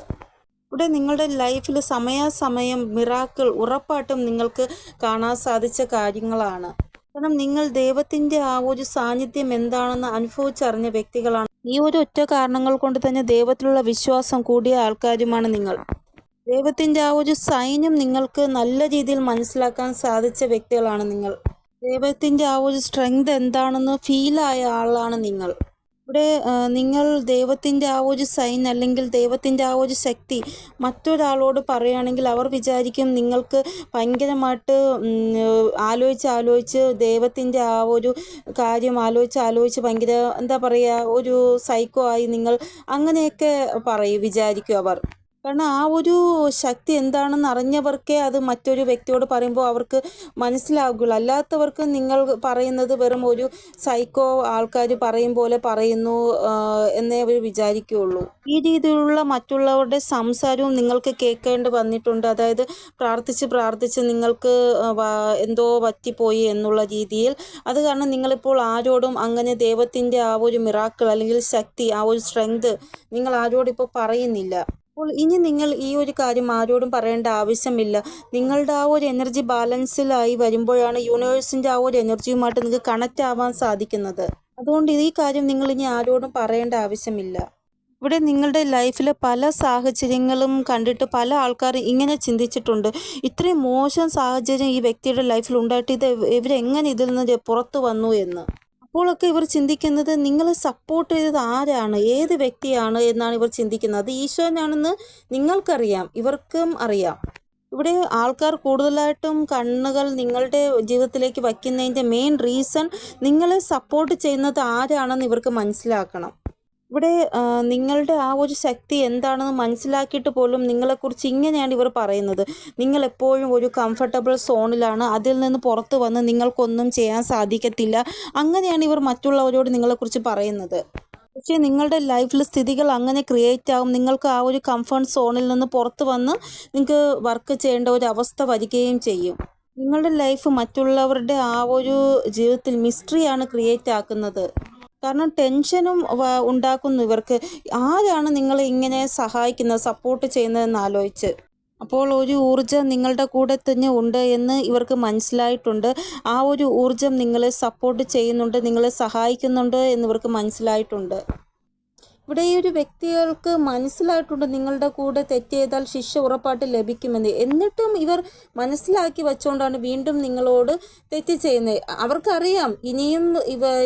ഇവിടെ നിങ്ങളുടെ ലൈഫിൽ സമയാസമയം മിറാക്കിൾ ഉറപ്പായിട്ടും നിങ്ങൾക്ക് കാണാൻ സാധിച്ച കാര്യങ്ങളാണ്. കാരണം നിങ്ങൾ ദൈവത്തിൻ്റെ ആ ഒരു സാന്നിധ്യം എന്താണെന്ന് അനുഭവിച്ചറിഞ്ഞ വ്യക്തികളാണ്. ഈ ഒരു ഒറ്റ കാരണങ്ങൾ കൊണ്ട് തന്നെ ദൈവത്തിലുള്ള വിശ്വാസം കൂടിയ ആൾക്കാരുമാണ് നിങ്ങൾ. ദൈവത്തിൻ്റെ ആ ഒരു സൈന്യം നിങ്ങൾക്ക് നല്ല രീതിയിൽ മനസ്സിലാക്കാൻ സാധിച്ച വ്യക്തികളാണ് നിങ്ങൾ. ദൈവത്തിൻ്റെ ആ ഒരു സ്ട്രെങ്ത് എന്താണെന്ന് ഫീലായ ആളാണ് നിങ്ങൾ. ഇവിടെ നിങ്ങൾ ദൈവത്തിൻ്റെ ആ ഒരു സൈൻ അല്ലെങ്കിൽ ദൈവത്തിൻ്റെ ആ ഒരു ശക്തി മറ്റൊരാളോട് പറയുകയാണെങ്കിൽ അവർ വിചാരിക്കും നിങ്ങൾക്ക് ഭയങ്കരമായിട്ട് ആലോചിച്ച് ദൈവത്തിൻ്റെ ആ ഒരു കാര്യം ആലോചിച്ച് ഭയങ്കര എന്താ പറയുക, ഒരു സൈക്കോ ആയി നിങ്ങൾ അങ്ങനെയൊക്കെ വിചാരിക്കും അവർ. കാരണം ആ ഒരു ശക്തി എന്താണെന്ന് അറിഞ്ഞവർക്കേ അത് മറ്റൊരു വ്യക്തിയോട് പറയുമ്പോൾ അവർക്ക് മനസ്സിലാകുകയുള്ളൂ. അല്ലാത്തവർക്ക് നിങ്ങൾ പറയുന്നത് വെറും ഒരു സൈക്കോ ആൾക്കാർ പറയും പോലെ പറയുന്നു എന്നേ അവർ വിചാരിക്കുകയുള്ളൂ. ഈ രീതിയിലുള്ള മറ്റുള്ളവരുടെ സംസാരവും നിങ്ങൾക്ക് കേൾക്കേണ്ടി വന്നിട്ടുണ്ട്. അതായത് പ്രാർത്ഥിച്ച് നിങ്ങൾക്ക് എന്തോ പറ്റിപ്പോയി എന്നുള്ള രീതിയിൽ. അത് കാരണം നിങ്ങളിപ്പോൾ ആരോടും അങ്ങനെ ദൈവത്തിൻ്റെ ആ ഒരു മിറാക്കിൾ അല്ലെങ്കിൽ ശക്തി, ആ ഒരു സ്ട്രെങ്ത് നിങ്ങൾ ആരോടും ഇപ്പോൾ പറയുന്നില്ല. അപ്പോൾ ഇനി നിങ്ങൾ ഈ ഒരു കാര്യം ആരോടും പറയേണ്ട ആവശ്യമില്ല. നിങ്ങളുടെ ആ ഒരു എനർജി ബാലൻസിലായി വരുമ്പോഴാണ് യൂണിവേഴ്സിൻ്റെ ആ ഒരു എനർജിയുമായിട്ട് നിങ്ങൾക്ക് കണക്റ്റ് ആവാൻ സാധിക്കുന്നത്. അതുകൊണ്ട് ഈ കാര്യം നിങ്ങൾ ഇനി ആരോടും പറയേണ്ട ആവശ്യമില്ല. ഇവിടെ നിങ്ങളുടെ ലൈഫിൽ പല സാഹചര്യങ്ങളും കണ്ടിട്ട് പല ആൾക്കാരും ഇങ്ങനെ ചിന്തിച്ചിട്ടുണ്ട്, ഇത്രയും മോശം സാഹചര്യം ഈ വ്യക്തിയുടെ ലൈഫിൽ ഉണ്ടായിട്ട് ഇവരെങ്ങനെ ഇതിൽ നിന്ന് പുറത്തു വന്നു എന്ന്. അപ്പോഴൊക്കെ ഇവർ ചിന്തിക്കുന്നത് നിങ്ങളെ സപ്പോർട്ട് ചെയ്തത് ആരാണ്, ഏത് വ്യക്തിയാണ് എന്നാണ് ഇവർ ചിന്തിക്കുന്നത്. അത് ഈശ്വരനാണെന്ന് നിങ്ങൾക്കറിയാം, ഇവർക്കും അറിയാം. ഇവിടെ ആൾക്കാർ കൂടുതലായിട്ടും കണ്ണുകൾ നിങ്ങളുടെ ജീവിതത്തിലേക്ക് വയ്ക്കുന്നതിൻ്റെ മെയിൻ റീസൺ നിങ്ങളെ സപ്പോർട്ട് ചെയ്യുന്നത് ആരാണെന്ന് ഇവർക്ക് മനസ്സിലാക്കണം. ഇവിടെ നിങ്ങളുടെ ആ ഒരു ശക്തി എന്താണെന്ന് മനസ്സിലാക്കിയിട്ട് പോലും നിങ്ങളെക്കുറിച്ച് ഇങ്ങനെയാണ് ഇവർ പറയുന്നത്, നിങ്ങളെപ്പോഴും ഒരു കംഫർട്ടബിൾ സോണിലാണ്, അതിൽ നിന്ന് പുറത്ത് വന്ന് നിങ്ങൾക്കൊന്നും ചെയ്യാൻ സാധിക്കത്തില്ല. അങ്ങനെയാണ് ഇവർ മറ്റുള്ളവരോട് നിങ്ങളെക്കുറിച്ച് പറയുന്നത്. പക്ഷേ നിങ്ങളുടെ ലൈഫിൽ സ്ഥിതികൾ അങ്ങനെ ക്രിയേറ്റ് ആകും. നിങ്ങൾക്ക് ആ ഒരു കംഫർട്ട് സോണിൽ നിന്ന് പുറത്ത് വന്ന് നിങ്ങൾക്ക് വർക്ക് ചെയ്യേണ്ട ഒരു അവസ്ഥ വരികയും ചെയ്യും. നിങ്ങളുടെ ലൈഫ് മറ്റുള്ളവരുടെ ആ ഒരു ജീവിതത്തിൽ മിസ്റ്ററിയാണ് ക്രിയേറ്റ് ആക്കുന്നത്. കാരണം ടെൻഷനും ഉണ്ടാക്കുന്നു ഇവർക്ക്. ആരാണ് നിങ്ങളെ ഇങ്ങനെ സഹായിക്കുന്നത്, സപ്പോർട്ട് ചെയ്യുന്നതെന്ന് ആലോചിച്ച്. അപ്പോൾ ഒരു ഊർജ്ജം നിങ്ങളുടെ കൂടെ തന്നെ ഉണ്ട് എന്ന് ഇവർക്ക് മനസ്സിലായിട്ടുണ്ട്. ആ ഒരു ഊർജ്ജം നിങ്ങളെ സപ്പോർട്ട് ചെയ്യുന്നുണ്ട്, നിങ്ങളെ സഹായിക്കുന്നുണ്ട് എന്നിവർക്ക് മനസ്സിലായിട്ടുണ്ട്. ഇവിടെ ഈ ഒരു വ്യക്തികൾക്ക് മനസ്സിലായിട്ടുണ്ട് നിങ്ങളുടെ കൂടെ തെറ്റ് ചെയ്താൽ ശിക്ഷ ഉറപ്പായിട്ട് ലഭിക്കുമെന്ന്. എന്നിട്ടും ഇവർ മനസ്സിലാക്കി വെച്ചുകൊണ്ടാണ് വീണ്ടും നിങ്ങളോട് തെറ്റ് ചെയ്യുന്നത്. അവർക്കറിയാം ഇനിയും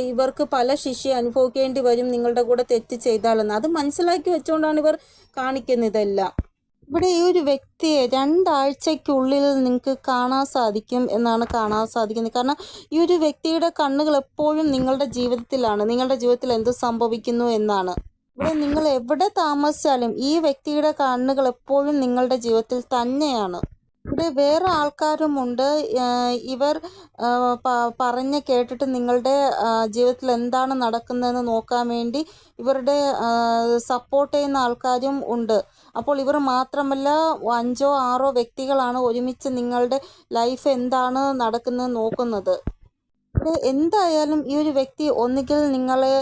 ഇവർക്ക് പല ശിക്ഷ അനുഭവിക്കേണ്ടി വരും നിങ്ങളുടെ കൂടെ തെറ്റ് ചെയ്താലെന്ന്. അത് മനസ്സിലാക്കി വെച്ചുകൊണ്ടാണ് ഇവർ കാണിക്കുന്നതെല്ലാം. ഇവിടെ ഈ ഒരു വ്യക്തിയെ 2 ആഴ്ചയ്ക്കുള്ളിൽ നിങ്ങൾക്ക് കാണാൻ സാധിക്കും എന്നാണ് കാണാൻ സാധിക്കുന്നത്. കാരണം ഈ ഒരു വ്യക്തിയുടെ കണ്ണുകൾ എപ്പോഴും നിങ്ങളുടെ ജീവിതത്തിലാണ്, നിങ്ങളുടെ ജീവിതത്തിൽ എന്ത് സംഭവിക്കുന്നു എന്നാണ്. ഇവിടെ നിങ്ങൾ എവിടെ താമസിച്ചാലും ഈ വ്യക്തിയുടെ കണ്ണുകൾ എപ്പോഴും നിങ്ങളുടെ ജീവിതത്തിൽ തന്നെയാണ്. ഇവിടെ വേറെ ആൾക്കാരുമുണ്ട്. ഇവർ പറഞ്ഞ് കേട്ടിട്ട് നിങ്ങളുടെ ജീവിതത്തിൽ എന്താണ് നടക്കുന്നതെന്ന് നോക്കാൻ വേണ്ടി ഇവരുടെ സപ്പോർട്ട് ചെയ്യുന്ന ആൾക്കാരും ഉണ്ട്. അപ്പോൾ ഇവർ മാത്രമല്ല 5 or 6 വ്യക്തികളാണ് ഒരുമിച്ച് നിങ്ങളുടെ ലൈഫ് എന്താണ് നടക്കുന്നത് നോക്കുന്നത്. ഇവിടെ എന്തായാലും ഈ ഒരു വ്യക്തി ഒന്നുകിൽ നിങ്ങളെ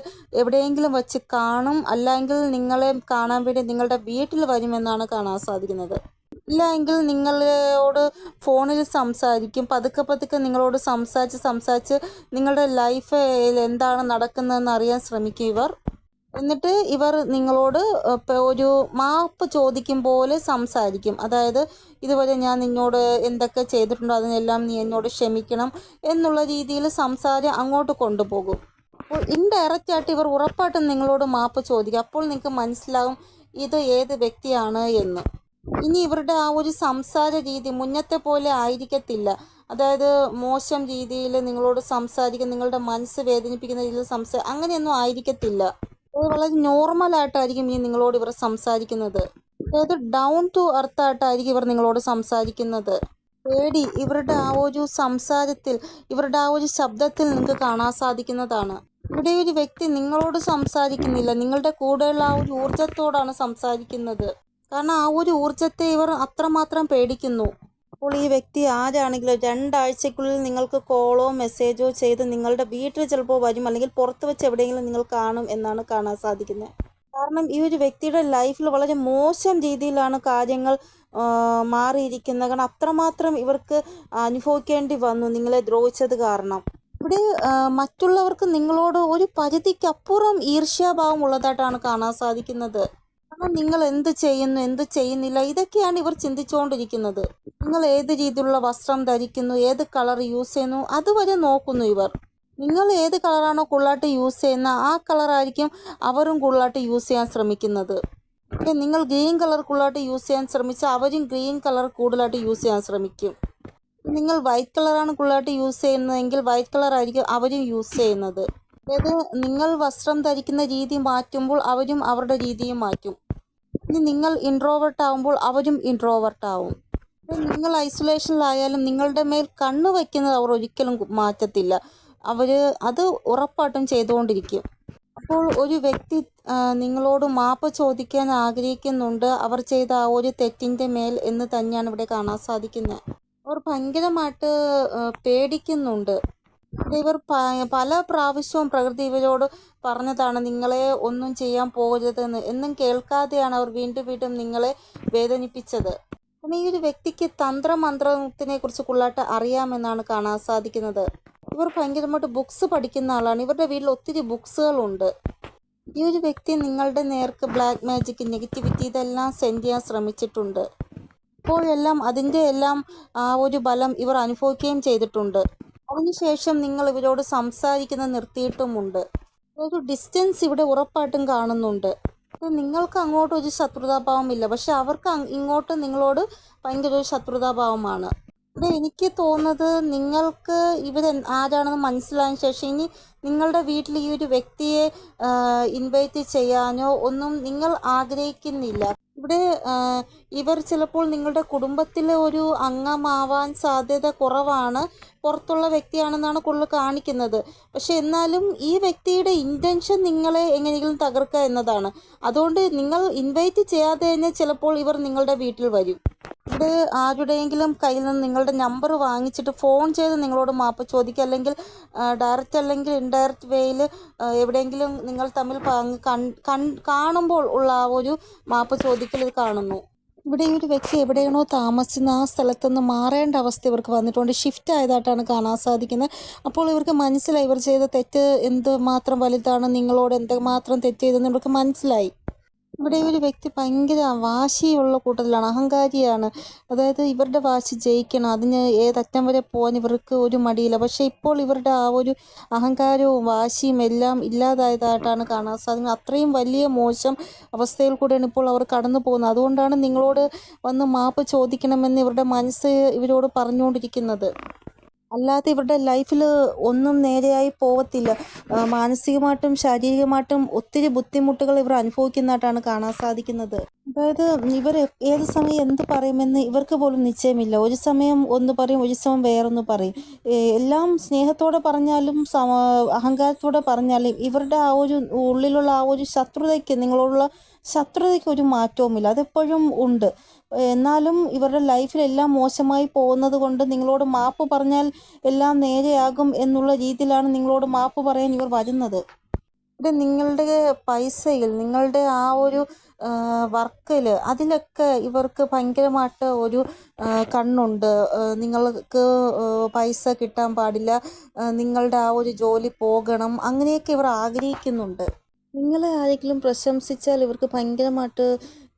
എവിടെയെങ്കിലും വച്ച് കാണും, അല്ലെങ്കിൽ നിങ്ങളെ കാണാൻ വേണ്ടി നിങ്ങളുടെ വീട്ടിൽ വരുമെന്നാണ് കാണാൻ സാധിക്കുന്നത്. ഇല്ല എങ്കിൽ നിങ്ങളോട് ഫോണിൽ സംസാരിക്കും. പതുക്കെ നിങ്ങളോട് സംസാരിച്ച് നിങ്ങളുടെ ലൈഫിൽ എന്താണ് നടക്കുന്നതെന്ന് അറിയാൻ ശ്രമിക്കും ഇവർ. എന്നിട്ട് ഇവർ നിങ്ങളോട് ഒരു മാപ്പ് ചോദിക്കും പോലെ സംസാരിക്കും. അതായത് ഇതുവരെ ഞാൻ നിന്നോട് എന്തൊക്കെ ചെയ്തിട്ടുണ്ടോ അതിനെല്ലാം നീ എന്നോട് ക്ഷമിക്കണം എന്നുള്ള രീതിയിൽ സംസാരം അങ്ങോട്ട് കൊണ്ടുപോകും. അപ്പോൾ ഇൻഡയറക്റ്റ് ആയിട്ട് ഇവർ ഉറപ്പായിട്ടും നിങ്ങളോട് മാപ്പ് ചോദിക്കും. അപ്പോൾ നിങ്ങൾക്ക് മനസ്സിലാവും ഇത് ഏത് വ്യക്തിയാണ് എന്ന്. ഇനി ഇവരുടെ ആ ഒരു സംസാര രീതി മുന്നത്തെ പോലെ ആയിരിക്കത്തില്ല. അതായത് മോശം രീതിയിൽ നിങ്ങളോട് സംസാരിക്കും, നിങ്ങളുടെ മനസ്സ് വേദനിപ്പിക്കുന്ന രീതിയിൽ അങ്ങനെയൊന്നും ആയിരിക്കത്തില്ല. അത് വളരെ നോർമലായിട്ടായിരിക്കും ഇനി നിങ്ങളോട് ഇവർ സംസാരിക്കുന്നത്. അതായത് ഡൗൺ ടു എർത്ത് ആയിട്ടായിരിക്കും ഇവർ നിങ്ങളോട് സംസാരിക്കുന്നത്. പേടി ഇവരുടെ ആ ഒരു സംസാരത്തിൽ, ഇവരുടെ ആ ഒരു ശബ്ദത്തിൽ നിങ്ങൾക്ക് കാണാൻ സാധിക്കുന്നതാണ്. ഇവിടെ ഒരു വ്യക്തി നിങ്ങളോട് സംസാരിക്കുന്നില്ല, നിങ്ങളുടെ കൂടെയുള്ള ആ ഒരു ഊർജത്തോടാണ് സംസാരിക്കുന്നത്. കാരണം ആ ഒരു ഊർജത്തെ ഇവർ അത്രമാത്രം പേടിക്കുന്നു. അപ്പോൾ ഈ വ്യക്തി ആരാണെങ്കിലും 2 ആഴ്ചയ്ക്കുള്ളിൽ നിങ്ങൾക്ക് കോളോ മെസ്സേജോ ചെയ്ത് നിങ്ങളുടെ വീട്ടിൽ ചിലപ്പോൾ വരും, അല്ലെങ്കിൽ പുറത്ത് വെച്ച് എവിടെയെങ്കിലും നിങ്ങൾ കാണും എന്നാണ് കാണാൻ സാധിക്കുന്നത്. കാരണം ഈ ഒരു വ്യക്തിയുടെ ലൈഫിൽ വളരെ മോശം രീതിയിലാണ് കാര്യങ്ങൾ മാറിയിരിക്കുന്നത്. കാരണം അത്രമാത്രം ഇവർക്ക് അനുഭവിക്കേണ്ടി വന്നു നിങ്ങളെ ദ്രോഹിച്ചത് കാരണം. ഇവിടെ മറ്റുള്ളവർക്ക് നിങ്ങളോട് ഒരു പരിധിക്കപ്പുറം ഈർഷ്യാഭാവം ഉള്ളതായിട്ടാണ് കാണാൻ സാധിക്കുന്നത്. കാരണം നിങ്ങൾ എന്ത് ചെയ്യുന്നു, എന്ത് ചെയ്യുന്നില്ല, ഇതൊക്കെയാണ് ഇവർ ചിന്തിച്ചുകൊണ്ടിരിക്കുന്നത്. നിങ്ങൾ ഏത് രീതിയിലുള്ള വസ്ത്രം ധരിക്കുന്നു, ഏത് കളർ യൂസ് ചെയ്യുന്നു, അതുവരെ നോക്കുന്നു ഇവർ. നിങ്ങൾ ഏത് കളറാണോ കൂടുതലായിട്ട് യൂസ് ചെയ്യുന്ന ആ കളറായിരിക്കും അവരും കൂടുതലായിട്ട് യൂസ് ചെയ്യാൻ ശ്രമിക്കുന്നത്. നിങ്ങൾ ഗ്രീൻ കളർ കൂടുതലായിട്ട് യൂസ് ചെയ്യാൻ ശ്രമിച്ചാൽ അവരും ഗ്രീൻ കളർ കൂടുതലായിട്ട് യൂസ് ചെയ്യാൻ ശ്രമിക്കും. നിങ്ങൾ വൈറ്റ് കളറാണ് കൂടുതലായിട്ട് യൂസ് ചെയ്യുന്നതെങ്കിൽ വൈറ്റ് കളർ ആയിരിക്കും അവരും യൂസ് ചെയ്യുന്നത്. അതായത് നിങ്ങൾ വസ്ത്രം ധരിക്കുന്ന രീതി മാറ്റുമ്പോൾ അവരും അവരുടെ രീതിയും മാറ്റും. ഇനി നിങ്ങൾ ഇൻട്രോവേർട്ട് ആവുമ്പോൾ അവരും ഇൻട്രോവേർട്ട് ആവും. നിങ്ങൾ ഐസൊലേഷനിലായാലും നിങ്ങളുടെ മേൽ കണ്ണ് വയ്ക്കുന്നത് അവർ ഒരിക്കലും മാറ്റത്തില്ല. അവർ അത് ഉറപ്പായിട്ടും ചെയ്തുകൊണ്ടിരിക്കും. അപ്പോൾ ഒരു വ്യക്തി നിങ്ങളോട് മാപ്പ് ചോദിക്കാൻ ആഗ്രഹിക്കുന്നുണ്ട് അവർ ചെയ്ത ആ ഒരു തെറ്റിൻ്റെ മേൽ എന്ന് തന്നെയാണ് ഇവിടെ കാണാൻ സാധിക്കുന്നത്. അവർ ഭയങ്കരമായിട്ട് പേടിക്കുന്നുണ്ട്. ഇവർ പല പ്രാവശ്യവും പ്രകൃതി ഇവരോട് പറഞ്ഞതാണ് നിങ്ങളെ ഒന്നും ചെയ്യാൻ പോകരുതെന്ന്. എന്നും കേൾക്കാതെയാണ് അവർ വീണ്ടും വീണ്ടും നിങ്ങളെ വേദനിപ്പിച്ചത്. പിന്നെ ഈ ഒരു വ്യക്തിക്ക് തന്ത്രമന്ത്രത്തിനെ കുറിച്ച് കൂടുതലായിട്ട് അറിയാമെന്നാണ് കാണാൻ സാധിക്കുന്നത്. ഇവർ ഭയങ്കരമായിട്ട് ബുക്സ് പഠിക്കുന്ന ആളാണ്. ഇവരുടെ വീട്ടിൽ ഒത്തിരി ബുക്സുകളുണ്ട്. ഈ ഒരു വ്യക്തി നിങ്ങളുടെ നേർക്ക് ബ്ലാക്ക് മാജിക്, നെഗറ്റിവിറ്റി ഇതെല്ലാം സെൻഡ് ചെയ്യാൻ ശ്രമിച്ചിട്ടുണ്ട്. അപ്പോഴെല്ലാം അതിൻ്റെ എല്ലാം ആ ഒരു ബലം ഇവർ അനുഭവിക്കുകയും ചെയ്തിട്ടുണ്ട്. അതിനുശേഷം നിങ്ങൾ ഇവരോട് സംസാരിക്കുന്നത് നിർത്തിയിട്ടുമുണ്ട്. ഒരു ഡിസ്റ്റൻസ് ഇവിടെ ഉറപ്പായിട്ടും കാണുന്നുണ്ട്. നിങ്ങൾക്ക് അങ്ങോട്ട് ഒരു ശത്രുതാഭാവമില്ല, പക്ഷെ അവർക്ക് ഇങ്ങോട്ട് നിങ്ങളോട് ഭയങ്കര ഒരു ശത്രുതാഭാവമാണ്. ഇവിടെ എനിക്ക് തോന്നുന്നത് നിങ്ങൾക്ക് ഇവർ ആരാണെന്ന് മനസ്സിലായതിനു ശേഷം ഇനി നിങ്ങളുടെ വീട്ടിൽ ഈ ഒരു വ്യക്തിയെ ഇൻവൈറ്റ് ചെയ്യാനോ ഒന്നും നിങ്ങൾ ആഗ്രഹിക്കുന്നില്ല. ഇവിടെ ഇവർ ചിലപ്പോൾ നിങ്ങളുടെ കുടുംബത്തിലെ ഒരു അംഗമാവാൻ സാധ്യത കുറവാണ്. പുറത്തുള്ള വ്യക്തിയാണെന്നാണ് കൂടുതൽ കാണിക്കുന്നത്. പക്ഷെ എന്നാലും ഈ വ്യക്തിയുടെ ഇൻറ്റൻഷൻ നിങ്ങളെ എങ്ങനെയെങ്കിലും തകർക്കുക എന്നതാണ്. അതുകൊണ്ട് നിങ്ങൾ ഇൻവൈറ്റ് ചെയ്യാതെ തന്നെ ചിലപ്പോൾ ഇവർ നിങ്ങളുടെ വീട്ടിൽ വരും. ഇവിടെ ആരുടെയെങ്കിലും കയ്യിൽ നിന്ന് നിങ്ങളുടെ നമ്പർ വാങ്ങിച്ചിട്ട് ഫോൺ ചെയ്ത് നിങ്ങളോട് മാപ്പ് ചോദിക്കുക, അല്ലെങ്കിൽ ഡയറക്റ്റ് അല്ലെങ്കിൽ ഇൻഡയറക്റ്റ് വേയിൽ എവിടെയെങ്കിലും നിങ്ങൾ തമ്മിൽ കാണുമ്പോൾ ഉള്ള ആ ഒരു മാപ്പ് ചോദിക്കൽ ഇത് കാണുന്നു. ഇവിടെ ഈ ഒരു വ്യക്തി എവിടെയാണോ താമസിക്കുന്ന ആ സ്ഥലത്തുനിന്ന് മാറേണ്ട അവസ്ഥ ഇവർക്ക് വന്നിട്ടുണ്ട്. ഷിഫ്റ്റ് ആയതായിട്ടാണ് കാണാൻ സാധിക്കുന്നത്. അപ്പോൾ ഇവർക്ക് മനസ്സിലായി ഇവർ ചെയ്ത തെറ്റ് എന്തുമാത്രം വലുതാണ്, നിങ്ങളോട് എന്തുമാത്രം തെറ്റ് ചെയ്തെന്ന് ഇവർക്ക് മനസ്സിലായി. ഇവിടെ ഒരു വ്യക്തി ഭയങ്കര വാശിയുള്ള കൂട്ടത്തിലാണ്, അഹങ്കാരിയാണ്. അതായത് ഇവരുടെ വാശി ജയിക്കണം, അതിന് ഏതറ്റം വരെ പോകാൻ ഇവർക്ക് ഒരു മടിയില്ല. പക്ഷേ ഇപ്പോൾ ഇവരുടെ ആ ഒരു അഹങ്കാരവും വാശിയും എല്ലാം ഇല്ലാതായതായിട്ടാണ് കാണാൻ സാധിക്കുന്നത്. അത്രയും വലിയ മോശം അവസ്ഥയിൽ കൂടെയാണ് ഇപ്പോൾ അവർ കടന്നു പോകുന്നത്. അതുകൊണ്ടാണ് നിങ്ങളോട് വന്ന് മാപ്പ് ചോദിക്കണമെന്ന് ഇവരുടെ മനസ്സ് ഇവരോട് പറഞ്ഞുകൊണ്ടിരിക്കുന്നത്. അല്ലാതെ ഇവരുടെ ലൈഫിൽ ഒന്നും നേരെയായി പോവത്തില്ല. മാനസികമായിട്ടും ശാരീരികമായിട്ടും ഒത്തിരി ബുദ്ധിമുട്ടുകൾ ഇവർ അനുഭവിക്കുന്നതായിട്ടാണ് കാണാൻ സാധിക്കുന്നത്. അതായത് ഇവർ ഏത് സമയം എന്ത് പറയുമെന്ന് ഇവർക്ക് പോലും നിശ്ചയമില്ല. ഒരു സമയം ഒന്ന് പറയും, ഒരു സമയം വേറൊന്ന് പറയും. എല്ലാം സ്നേഹത്തോടെ പറഞ്ഞാലും അഹങ്കാരത്തോടെ പറഞ്ഞാലും ഇവരുടെ ആ ഒരു ഉള്ളിലുള്ള ആ ഒരു ശത്രുതയ്ക്ക്, നിങ്ങളോടുള്ള ശത്രുതയ്ക്ക് ഒരു മാറ്റവുമില്ല, അതെപ്പോഴും ഉണ്ട്. എന്നാലും ഇവരുടെ ലൈഫിലെല്ലാം മോശമായി പോകുന്നത് കൊണ്ട് നിങ്ങളോട് മാപ്പ് പറഞ്ഞാൽ എല്ലാം നേരെയാകും എന്നുള്ള രീതിയിലാണ് നിങ്ങളോട് മാപ്പ് പറയാൻ ഇവർ വരുന്നത്. ഇവിടെ നിങ്ങളുടെ പൈസയിൽ, നിങ്ങളുടെ ആ ഒരു വർക്കിൽ, അതിലൊക്കെ ഇവർക്ക് ഭയങ്കരമായിട്ട് ഒരു കണ്ണുണ്ട്. നിങ്ങൾക്ക് പൈസ കിട്ടാൻ പാടില്ല, നിങ്ങളുടെ ആ ഒരു ജോലി പോകണം, അങ്ങനെയൊക്കെ ഇവർ ആഗ്രഹിക്കുന്നുണ്ട്. നിങ്ങളെ ആരെങ്കിലും പ്രശംസിച്ചാൽ ഇവർക്ക് ഭയങ്കരമായിട്ട്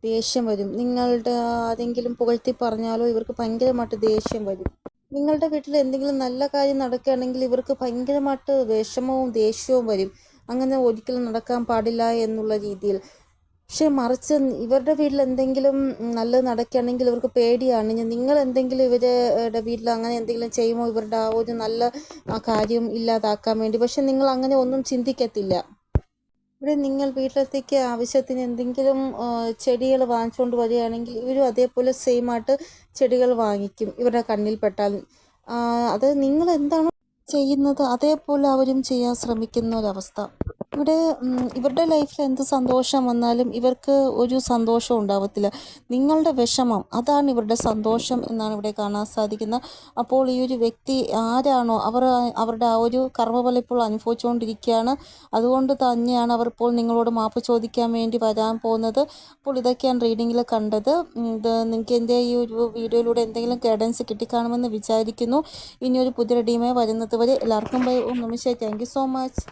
ദേഷ്യം വരും. നിങ്ങളുടെ ആരെങ്കിലും പുകഴ്ത്തി പറഞ്ഞാലോ ഇവർക്ക് ഭയങ്കരമായിട്ട് ദേഷ്യം വരും. നിങ്ങളുടെ വീട്ടിൽ എന്തെങ്കിലും നല്ല കാര്യം നടക്കുകയാണെങ്കിൽ ഇവർക്ക് ഭയങ്കരമായിട്ട് വിഷമവും ദേഷ്യവും വരും. അങ്ങനെ ഒരിക്കലും നടക്കാൻ പാടില്ല എന്നുള്ള രീതിയിൽ. പക്ഷെ മറിച്ച് ഇവരുടെ വീട്ടിൽ എന്തെങ്കിലും നല്ലത് നടക്കുകയാണെങ്കിൽ ഇവർക്ക് പേടിയാണ്. നിങ്ങൾ എന്തെങ്കിലും ഇവരുടെ വീട്ടിൽ അങ്ങനെ എന്തെങ്കിലും ചെയ്യുമ്പോൾ ഇവരുടെ ആ ഒരു നല്ല കാര്യം ഇല്ലാതാക്കാൻ വേണ്ടി. പക്ഷെ നിങ്ങൾ അങ്ങനെ ഒന്നും ചിന്തിക്കത്തില്ല. ഇവിടെ നിങ്ങൾ വീട്ടിലത്തേക്ക് ആവശ്യത്തിന് എന്തെങ്കിലും ചെടികൾ വാങ്ങിച്ചുകൊണ്ട് വരികയാണെങ്കിൽ ഇവരും അതേപോലെ സെയിം ആയിട്ട് ചെടികൾ വാങ്ങിക്കും ഇവരുടെ കണ്ണിൽ പെട്ടാൽ. അത് നിങ്ങൾ എന്താണോ ചെയ്യുന്നത് അതേപോലെ അവരും ചെയ്യാൻ ശ്രമിക്കുന്ന ഒരവസ്ഥ. ഇവിടെ ഇവരുടെ ലൈഫിൽ എന്ത് സന്തോഷം വന്നാലും ഇവർക്ക് ഒരു സന്തോഷം ഉണ്ടാവത്തില്ല. നിങ്ങളുടെ വിഷമം അതാണ് ഇവരുടെ സന്തോഷം എന്നാണ് ഇവിടെ കാണാൻ സാധിക്കുന്നത്. അപ്പോൾ ഈ ഒരു വ്യക്തി ആരാണോ അവരുടെ ആ ഒരു കർമ്മഫലം ഇപ്പോൾ അനുഭവിച്ചുകൊണ്ടിരിക്കുകയാണ്. അതുകൊണ്ട് തന്നെയാണ് അവർ ഇപ്പോൾ നിങ്ങളോട് മാപ്പ് ചോദിക്കാൻ വേണ്ടി വരാൻ പോകുന്നത്. അപ്പോൾ ഇതൊക്കെയാണ് റീഡിങ്ങിൽ കണ്ടത്. നിങ്ങൾക്ക് എൻ്റെ ഈ ഒരു വീഡിയോയിലൂടെ എന്തെങ്കിലും ഗൈഡൻസ് കിട്ടിക്കാണുമെന്ന് വിചാരിക്കുന്നു. ഇനി ഒരു പുതിയ റീഡിങ്ങുമായി വരുന്നത് വരെ എല്ലാവർക്കും ബൈ. ഓം നമഃ ശിവായ. Thank you so much.